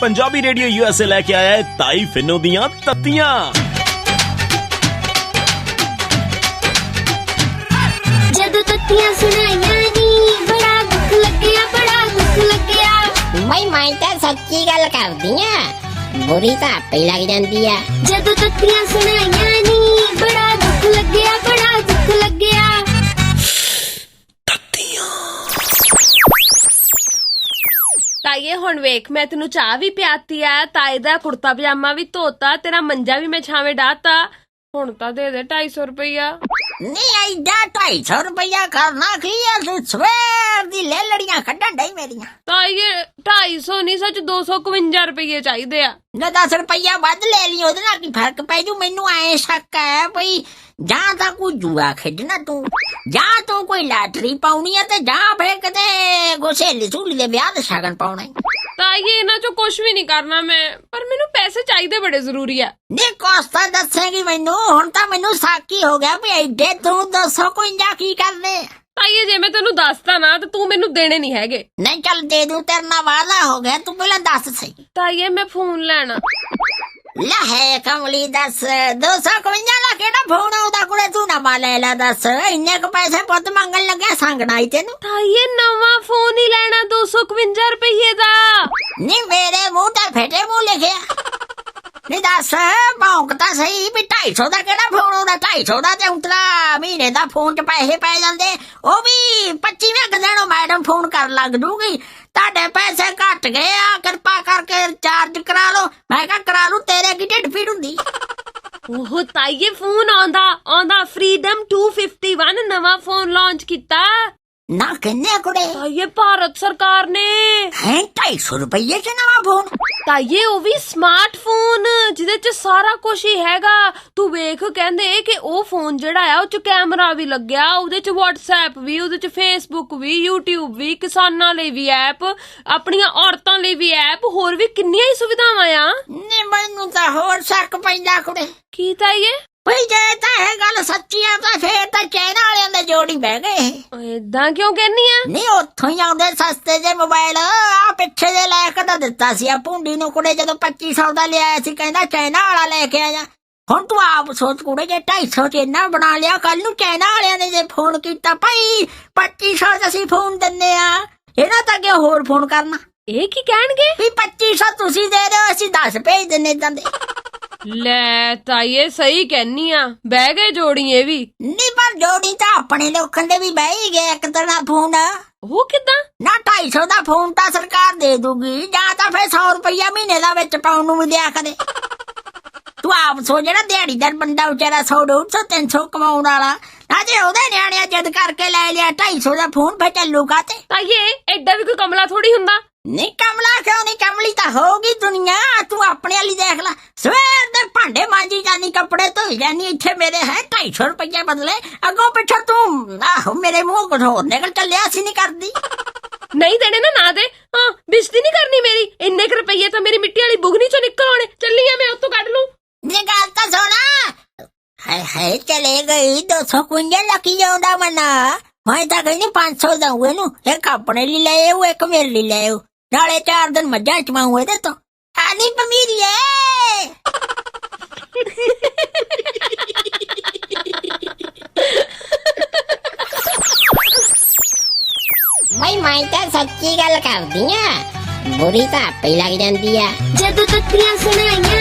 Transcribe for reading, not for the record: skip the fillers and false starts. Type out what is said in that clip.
Punjabi radio USA लेके आया है ताई फिनो दियां तत्तियां। जदों तत्तियां सुनाइयां नी बड़ा दुख लग्या, बड़ा दुख लग्या। बई मैं तो सच्ची गल करदी आ, बुरी तो आपे लग जांदी आ। जदों तत्तियां सुनाइयां नी बड़ा दुख लग्या, बड़ा दुख लग्या। ਤਾਈਏ ਹੁਣ ਵੇਖ ਮੈਂ ਤੈਨੂੰ ਚਾਹ ਵੀ ਪਿਆਤੀ ਆ, ਤਾਏ ਦਾ ਕੁੜਤਾ ਪਜਾਮਾ ਵੀ ਧੋਤਾ, ਤੇਰਾ ਮੰਜਾ ਵੀ ਮੈਂ ਛਾਵੇਂ ਡਾਤਾ। ਹੁਣ ਤਾਂ ਦੇ ਦੇ 250 ਰੁਪਈਆ। नहीं ऐडा 250 रुपया करना की है, सवेर दी ले लड़ियां कड्डन डई मेरियां। ਤਾਈਏ 250 नहीं सच 251 ਰੁਪਈਏ ਚਾਹੀਦੇ ਆ। ना 10 रुपया वध ले ली, ओदे नाल की फर्क पै जू। मैनू ऐ शक है भई जां तां कोई जुआ खेडना तू, जां तू कोई लॉटरी पाउनी है, ते जां फिर किते कोई सहेली सूली दे ब्याह दे शगन पाउणे। ਤਾਈਏ ਇਹਨਾਂ ਚੋਂ ਕੁਝ ਵੀ ਨਹੀਂ ਕਰਨਾ ਮੈਂ, ਪਰ ਮੈਨੂੰ ਪੈਸੇ ਚਾਹੀਦੇ ਬੜੇ ਜ਼ਰੂਰੀ ਆ। नी कोस्ता दसेगी मैनू, हुण तां मैनू साकी हो गया भी एडे तू 251 की करदे। ਤਾਈਏ ਜੇ ਮੈਂ ਤੈਨੂੰ ਦੱਸਦਾ ਨਾ ਤੇ ਤੂੰ ਮੈਨੂੰ ਦੇਣੇ ਨਹੀਂ ਹੈਗੇ। नहीं चल दे दूं, तेरे नाल वादा हो गया, तू पहला दस सही। ਤਾਈਏ ਮੈਂ ਫੋਨ ਲੈਣਾ। ਲੈ ਹੈ ਕਮਲੀ ਦੱਸ, 251 ਦਾ ਕਿਹੜਾ ਫੋਨ ਆਉਂਦਾ ਕੁੜੇ, ਤੂੰ ਨਵਾਂ ਲੈ ਲੈ ਦੱਸ। ਇੰਨੇ ਕੁ ਪੈਸੇ ਪੁੱਤ ਮੰਗਣ ਲੱਗਿਆ ਸੰਗਣਾ ਹੀ ਤੈਨੂੰ। ਤਾਈਏ ਨਵਾਂ ਫੋਨ ਹੀ ਲੈਣਾ 251 ਰੁਪਈਏ ਦਾ। ਨੀ ਮੇਰੇ ਮੂੰਹ ਤੇ ਫੇਟੇ ਮੂੰਹ ਲਿਖਿਆ। ਨੀ ਦੱਸ ਭੌਂਕ ਤਾਂ ਸਹੀ ਵੀ 250 ਦਾ ਕਿਹੜਾ ਫੋਨ ਆਉਂਦਾ। 250 ਦਾ ਤੇ ਉਂਤਰਾ ਮਹੀਨੇ ਦਾ ਫੋਨ 'ਚ ਪੈਸੇ ਪੈ ਜਾਂਦੇ, ਉਹ ਵੀ 25ਵੇਂ ਦਿਨੋਂ ਮੈਡਮ ਫੋਨ ਕਰਨ ਲੱਗ ਜੂਗੀ ਤੁਹਾਡੇ ਪੈਸੇ ਘੱਟ ਗਏ ਆ, ਕਿਰਪਾ ਕਰਕੇ ਰਿਚਾਰਜ ਕਰਾ ਲਓ। ਮੈਂ ਕਿਹਾ ਕਰਾ ਲੂ, ਤੇਰੇ ਕੀ ਢਿੱਡ ਪੀੜ ਹੁੰਦੀ। ਉਹ ਤਾਈਏ ਫੋਨ ਆਉਂਦਾ ਫਰੀडम 251 ਨਵਾਂ ਫੋਨ ਲਾਂਚ ਕੀਤਾ। ਨਾ ਕਿੰਨੇ ਕੁੜੇ ਤਾਈਏ ਭਾਰਤ ਸਰਕਾਰ ਨੇ। ਹੈ 250 ਰੁਪਏ 'ਚ ਨਵਾਂ ਫੋਨ। ਤਾਈਏ ਉਹ ਵੀ ਸਮਾਰਟਫੋਨ ਜਿਹਦੇ 'ਚ ਸਾਰਾ ਕੁਝ ਹੀ ਹੈਗਾ। ਤੂੰ ਵੇਖ ਕਹਿੰਦੇ ਕਿ ਉਹ ਫੋਨ ਜਿਹੜਾ ਆ ਉਹ 'ਚ ਕੈਮਰਾ ਵੀ ਲੱਗਿਆ, ਉਹਦੇ 'ਚ WhatsApp ਵੀ, ਉਹਦੇ 'ਚ Facebook ਵੀ, YouTube ਵੀ, ਕਿਸਾਨਾਂ ਲਈ ਵੀ ਐਪ, ਆਪਣੀਆਂ ਔਰਤਾਂ ਲਈ ਵੀ ਐਪ, ਹੋਰ ਵੀ ਕਿੰਨੀਆਂ ਹੀ ਸੁਵਿਧਾਵਾਂ ਆ। ਨੀ ਮੈਨੂੰ ਤਾਂ ਹੋਰ ਸ਼ੱਕ ਪੈਂਦਾ ਕੁੜੇ। ਕੀ ਤਾਈਏ? ਭਈ ਜੇ ਤਾਂ ਇਹ ਗੱਲ ਸੱਚੀ ਆ ਤਾਂ ਫੇਰ ਤਾਂ ਚਾਈਨਾ ਵਾਲਿਆਂ ਦੇ ਜੋੜੀ ਬਹਿ ਗਏ। ਏਦਾਂ ਕਿਉਂ ਕਹਿੰਨੀ ਆ? ਨਹੀਂ ਉੱਥੋਂ ਹੀ ਆਉਂਦੇ ਸਸਤੇ ਜੇ ਮੋਬਾਈਲ। ਆ ਪਿੱਛੇ ਜੇ ਲੈ ਕੇ ਤਾਂ ਦਿੱਤਾ ਸੀ ਆ ਭੁੰਡੀ ਨੂੰ ਕੁੜੇ, ਜਦੋਂ 2500 ਦਾ ਲਿਆਇਆ ਸੀ, ਕਹਿੰਦਾ ਚਾਈਨਾ ਵਾਲਾ ਲੈ ਕੇ ਆਇਆ। ਹੁਣ ਤੂੰ ਆਪ ਸੋਚ ਕੁੜੇ, ਜੇ 250 ਚ ਇੰਨਾ ਬਣਾ ਲਿਆ, ਕੱਲ ਨੂੰ ਚਾਈਨਾ ਵਾਲਿਆਂ ਨੇ ਜੇ ਫੋਨ ਕੀਤਾ ਭਾਈ 2500 ਚ ਅਸੀਂ ਫੋਨ ਦਿੰਨੇ ਆ, ਇਹਨਾਂ ਤਾਂ ਅੱਗੇ ਹੋਰ ਫੋਨ ਕਰਨਾ। ਇਹ ਕੀ ਕਹਿਣਗੇ ਵੀ 2500 ਤੁਸੀਂ ਦੇ ਰਹੇ ਹੋ, ਅਸੀਂ 10 ਭੇਜ ਦਿੰਨੇ ਏਦਾਂ ਦੇ। ਲੈ ਤਾਈਏ ਸਹੀ ਕਹਿਨੀ ਆ, ਬਹਿ ਗਏ ਜੋੜੀਏ ਵੀ। ਨਹੀਂ ਪਰ ਜੋੜੀ ਤਾਂ ਆਪਣੇ ਲੋਕਾਂ ਦੇ ਵੀ ਬਹਿ ਹੀ ਗਏ ਇੱਕ ਤਰ੍ਹਾਂ ਫੋਨ। ਉਹ ਕਿੱਦਾਂ? ਨਾ 250 ਦਾ ਫੋਨ ਤਾਂ ਸਰਕਾਰ ਦੇ ਦੂਗੀ, ਜਾਂ ਤਾਂ ਫਿਰ 100 ਰੁਪਇਆ ਮਹੀਨੇ ਦਾ ਵਿੱਚ ਪਾਉਣ ਨੂੰ ਵੀ ਦਿਆ ਕਰੇ। ਤੂੰ ਆਪ ਸੋ, ਜਿਹੜਾ ਦਿਹਾੜੀਦਾਰ ਬੰਦਾ ਵਿਚਾਰਾ 100 150 300 ਕਮਾਉਣ ਵਾਲਾ, ਅਜੇ ਉਹਦੇ ਨਿਆਣਿਆਂ ਜਿੱਦ ਕਰਕੇ ਲੈ ਲਿਆ 250 ਦਾ ਫੋਨ, ਫਿਰ ਚੱਲੂਗਾ ਤੇ। ਤਾਈਏ ਐਡਾ ਵੀ ਕੋਈ ਕਮਲਾ ਥੋੜੀ ਹੁੰਦਾ। ਨਹੀਂ ਕਮਲਾ ਕਿਉਂ ਨਹੀਂ, ਕਮਲੀ ਤਾਂ ਹੋਊਗੀ ਦੁਨੀਆ। ਤੂੰ ਆਪਣੇ ਵਾਲੀ ਦੇਖ ਲੈ, ਸਵੇਰ ਦੇ ਭਾਂਡੇ ਮਾਂਜੀ ਜਾਨੀ, ਕੱਪੜੇ ਧੋਈ ਜਾਨੀ, ਇੱਥੇ ਮੇਰੇ ਹੈ 250 ਰੁਪਏ ਬਦਲੇ। ਅੱਗੋਂ ਪਿੱਛੋਂ ਤੂੰ ਆਹੋ ਮੇਰੇ ਮੂੰਹ ਕੁਝ ਹੋਰ ਨਿਕਲ ਚੱਲਿਆ ਸੀ। ਨਹੀਂ ਕਰਦੀ ਨਹੀਂ ਦੇਣੇ ਨਾ ਦੇ। ਹਾਂ ਬਿਜਤੀ ਨਹੀਂ ਕਰਨੀ ਮੇਰੀ। ਇੰਨੇ ਕੁ ਰੁਪਈਏ ਤਾਂ ਮੇਰੀ ਮਿੱਟੀ ਵਾਲੀ ਬੁਗਨੀ ਚੋਂ ਨਿਕਲ ਆਉਣੇ। ਚੱਲੀ ਆ ਮੈਂ, ਉੱਥੋਂ ਕੱਢ ਲੂੰ। ਇਹ ਗੱਲ ਤਾਂ ਸੁਣਾ। ਹਾਏ ਚਲੇ ਗਈ 251 ਲੱਕੀ ਜਾਉਂਦਾ ਮਨਾ। ਮੈਂ ਤਾਂ ਕਹਿੰਦੀ 500 ਦਊ ਇਹਨੂੰ, ਇੱਕ ਆਪਣੇ ਲਈ ਲੈ ਆਉ, ਇੱਕ ਮੇਰੇ ਲਈ ਲੈ ਆਉ, ਨਾਲੇ 4 ਦਿਨ ਮੱਝਾਂ ਚਵਾਉ ਇਹਦੇ ਤੋਂ। ਆਨੀ ਪਮੀਰੀਏ ਮੈਂ ਤਾਂ ਸੱਚੀ ਗੱਲ ਕਰਦੀ ਆ, बुरी तो आपे लग जाती है। जदों तत्तियां सुनाइयां